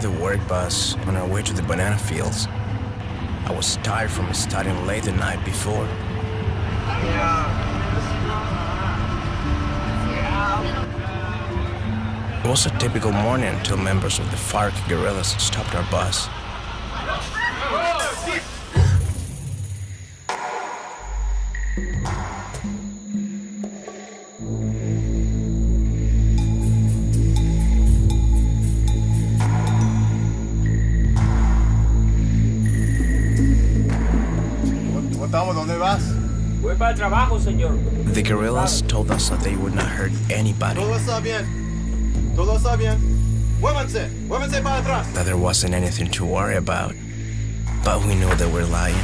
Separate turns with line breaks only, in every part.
the work bus on our way to the banana fields. I was tired from studying late the night before. It was a typical morning until members of the FARC guerrillas stopped our bus.
¿Dónde vas?
Voy para el trabajo, señor.
The guerrillas told us that they would not hurt anybody.
Todo está bien. Todo está bien. Muévanse. Muévanse para atrás.
That there wasn't anything to worry about. But we knew they were lying.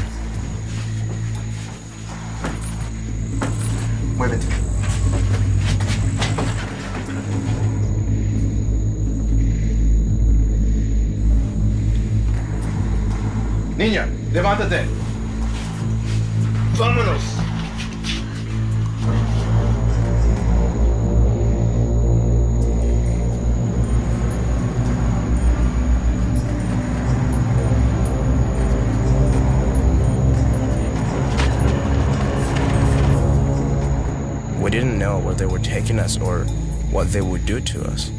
Muévete. Niña, levántate. ¡Vámonos!
We didn't know where they were taking us or what they would do to us.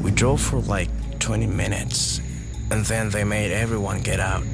We drove for like 20 minutes, and then they made everyone get out.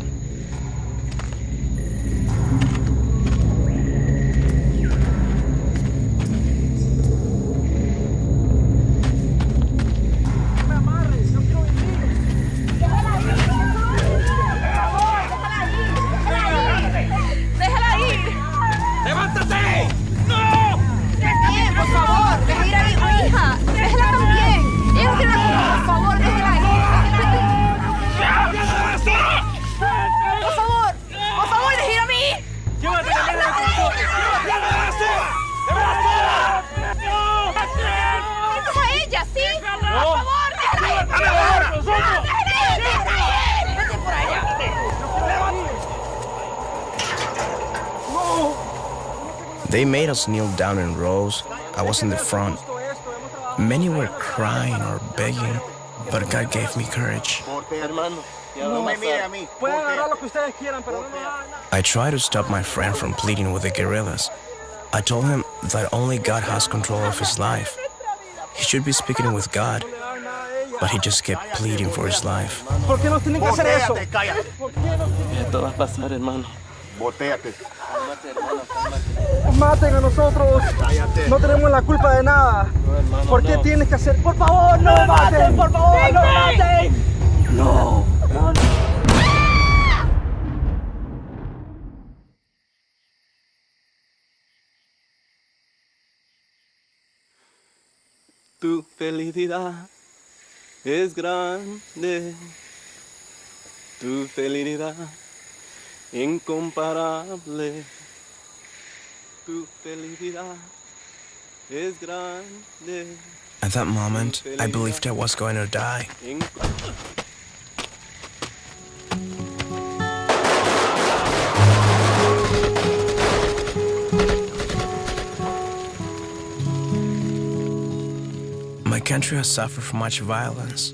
They made us kneel down in rows. I was in the front. Many were crying or begging, but God gave me courage. I tried to stop my friend from pleading with the guerrillas. I told him that only God has control of his life. He should be speaking with God, but he just kept pleading for his life.
¿Por qué nos tienen que hacer eso?
Esto va a pasar, hermano.
Voltéate.
Nos maten a nosotros. No tenemos la culpa de nada. ¿Por qué tienes que hacer? Por favor, no me maten, por favor, no me maten. No.
Tu felicidad es grande. Tu felicidad incomparable. Tu felicidad es grande.
At that moment, I believed I was going to die. My country has suffered from much violence.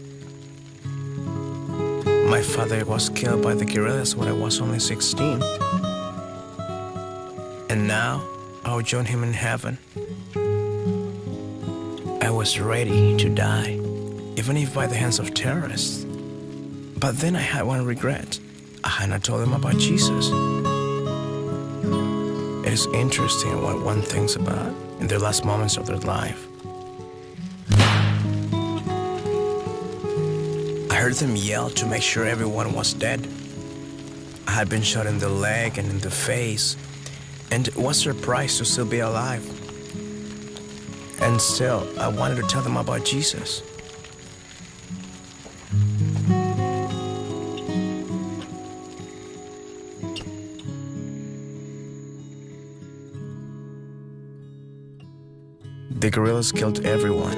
My father was killed by the guerrillas when I was only 16. And now, I'll join him in heaven. I was ready to die, even if by the hands of terrorists. But then I had one regret. I had not told them about Jesus. It is interesting what one thinks about in the last moments of their life. I heard them yell to make sure everyone was dead. I had been shot in the leg and in the face, and was surprised to still be alive. And still, I wanted to tell them about Jesus. The guerrillas killed everyone.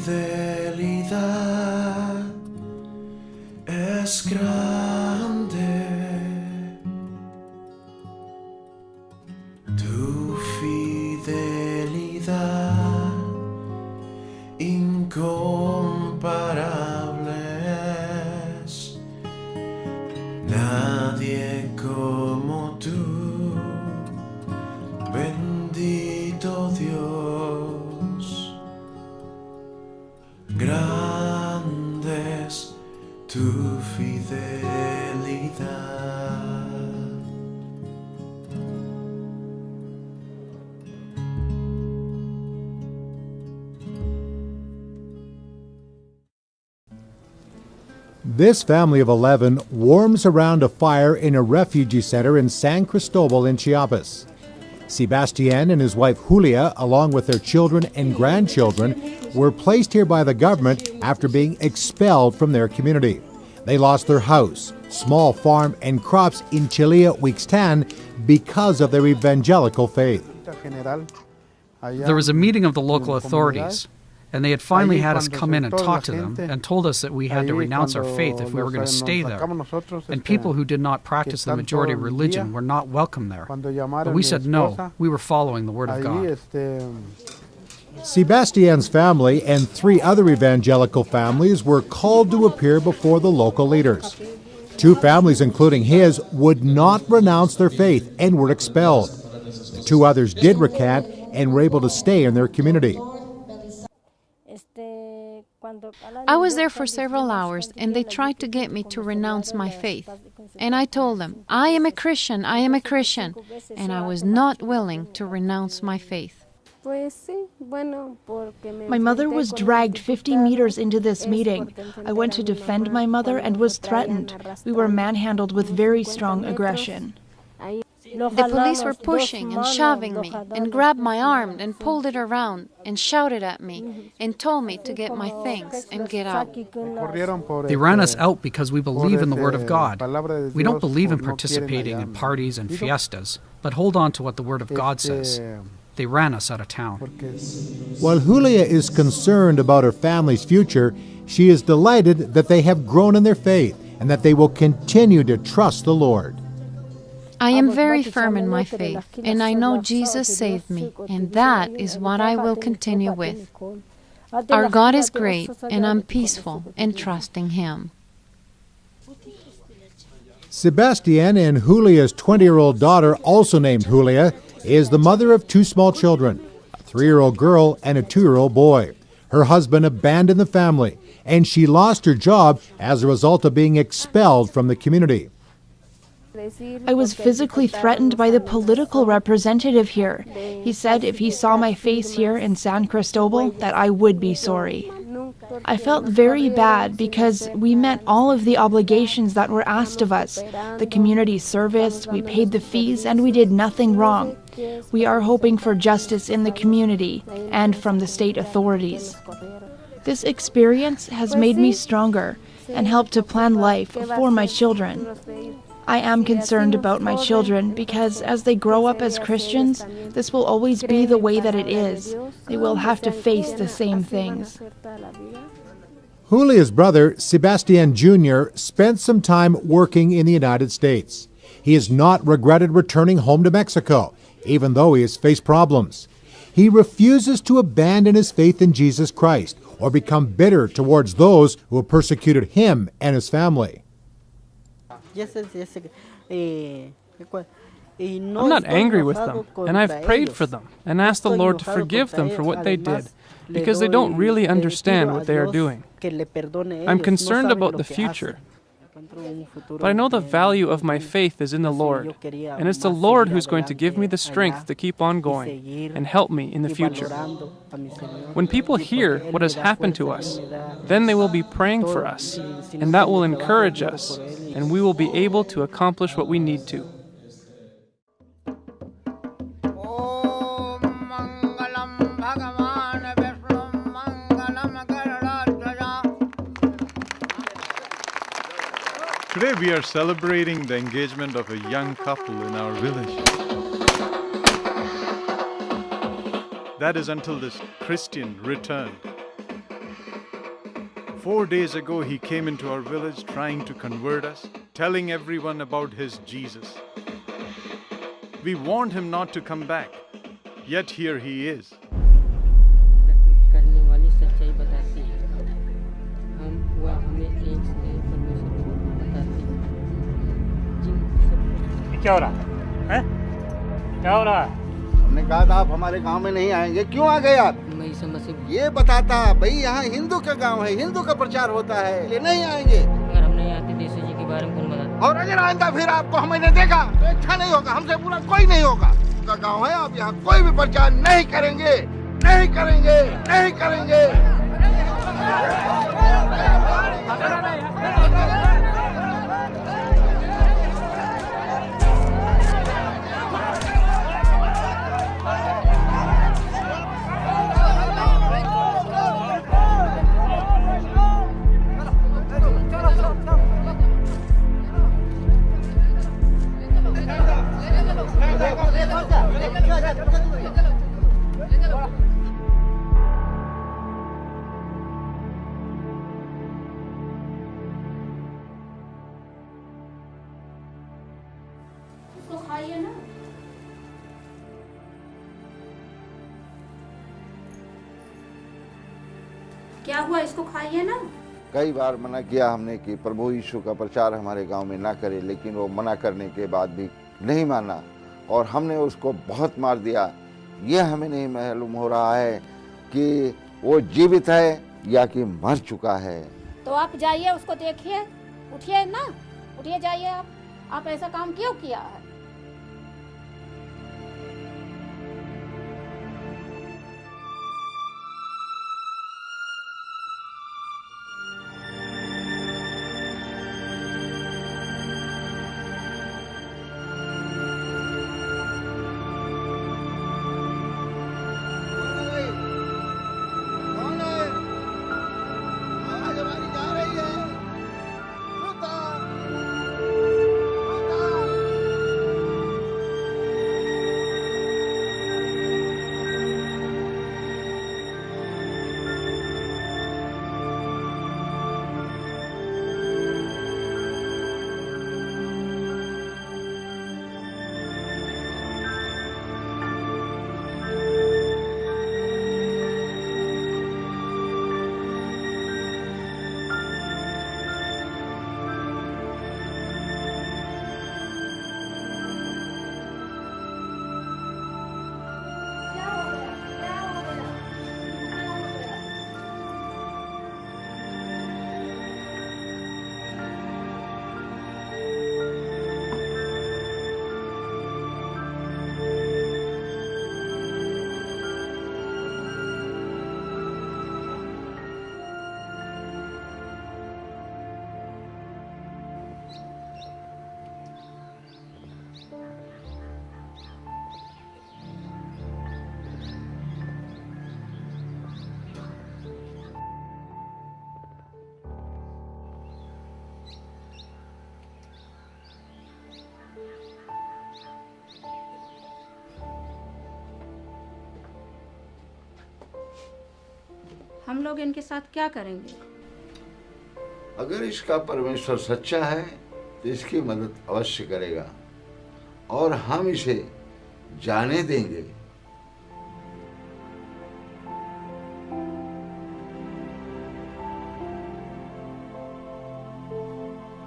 fidelidad es grande. Tu fidelidad incomparable es. Nadie como tú, bendito Dios. Grande es tu fidelidad.
This family of 11 warms around a fire in a refugee center in San Cristobal in Chiapas. Sebastian and his wife Julia, along with their children and grandchildren, were placed here by the government after being expelled from their community. They lost their house, small farm, and crops in Chile, Huixtan because of their evangelical faith.
There was a meeting of the local authorities, and they had finally had us come in and talk to them and told us that we had to renounce our faith if we were going to stay there. And people who did not practice the majority religion were not welcome there. But we said no, we were following the Word of God.
Sebastian's family and 3 other evangelical families were called to appear before the local leaders. 2 families, including his, would not renounce their faith and were expelled. The 2 others did recant and were able to stay in their community.
I was there for several hours, and they tried to get me to renounce my faith. And I told them, I am a Christian, I am a Christian, and I was not willing to renounce my faith.
My mother was dragged 50 meters into this meeting. I went to defend my mother and was threatened. We were manhandled with very strong aggression.
The police were pushing and shoving me and grabbed my arm and pulled it around and shouted at me and told me to get my things and get out.
They ran us out because we believe in the Word of God. We don't believe in participating in parties and fiestas, but hold on to what the Word of God says. They ran us out of town.
While Julia is concerned about her family's future, she is delighted that they have grown in their faith and that they will continue to trust the Lord.
I am very firm in my faith, and I know Jesus saved me, and that is what I will continue with. Our God is great, and I'm peaceful in trusting Him.
Sebastian and Julia's 20-year-old daughter, also named Julia, is the mother of 2 small children, a 3-year-old girl and a 2-year-old boy. Her husband abandoned the family, and she lost her job as a result of being expelled from the community.
I was physically threatened by the political representative here. He said if he saw my face here in San Cristobal, that I would be sorry. I felt very bad because we met all of the obligations that were asked of us. The community service, we paid the fees, and we did nothing wrong. We are hoping for justice in the community and from the state authorities. This experience has made me stronger and helped to plan life for my children. I am concerned about my children because as they grow up as Christians, this will always be the way that it is. They will have to face the same things.
Julia's brother, Sebastian Jr., spent some time working in the United States. He has not regretted returning home to Mexico, even though he has faced problems. He refuses to abandon his faith in Jesus Christ or become bitter towards those who have persecuted him and his family.
I'm not angry with them, and I've prayed for them and asked the Lord to forgive them for what they did, because they don't really understand what they are doing. I'm concerned about the future, but I know the value of my faith is in the Lord, and it's the Lord who's going to give me the strength to keep on going and help me in the future. When people hear what has happened to us, then they will be praying for us, and that will encourage us, and we will be able to accomplish what we need to.
Today we are celebrating the engagement of a young couple in our village. That is until this Christian returned. 4 days ago, he came into our village trying to convert us, telling everyone about his Jesus. We warned him not to come back, yet here he is.
क्या हो रहा है? क्या हो रहा है?
हमने कहा था आप हमारे गांव में नहीं आएंगे, क्यों आ गए आप? ये बताता भाई यहाँ हिंदू का गांव है, हिंदू का प्रचार होता है, ये नहीं आएंगे।
अगर हम नहीं आते देशू जी के बारे में कौन बताता?
और अगर आएगा फिर आपको हमने देखा तो अच्छा नहीं होगा, हमसे पूरा कोई नहीं होगा। का गांव है, आप यहाँ कोई भी प्रचार नहीं करेंगे, नहीं करेंगे, नहीं करेंगे।
क्या हुआ, इसको खाइए ना।
कई बार मना किया हमने कि प्रभु यीशु का प्रचार हमारे गांव में ना करे, लेकिन वो मना करने के बाद भी नहीं माना और हमने उसको बहुत मार दिया। ये हमें नहीं मालूम हो रहा है कि वो जीवित है या कि मर चुका है।
तो आप जाइए, उसको देखिए, उठिए ना, उठिए जाइए। आप ऐसा काम क्यों किया है? हम लोग इनके साथ क्या करेंगे?
अगर इसका परमेश्वर सच्चा है तो इसकी मदद अवश्य करेगा और हम इसे जाने देंगे।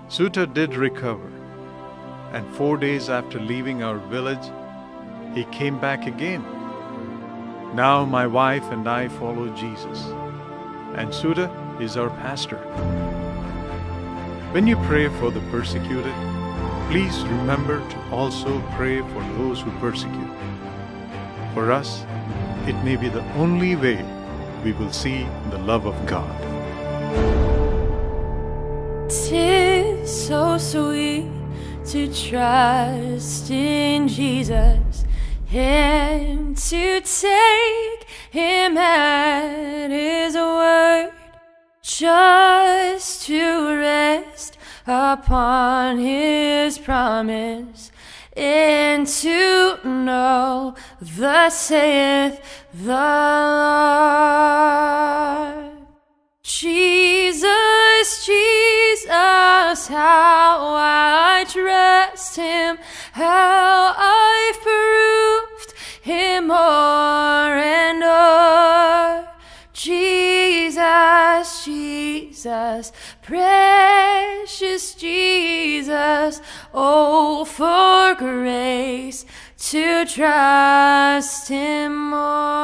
Suta did recover, and 4 days after leaving our village, he came back again. Now my wife and I follow Jesus, and Suta is our pastor. When you pray for the persecuted, please remember to also pray for those who persecute. For us, it may be the only way we will see the love of God.
'Tis so sweet to trust in Jesus and to take Him at His word, just to rest upon His promise, and to know thus saith the Lord. Jesus how I trust Him, how I've proved Him more and more. Jesus, Jesus, precious Jesus, oh, for grace to trust Him more.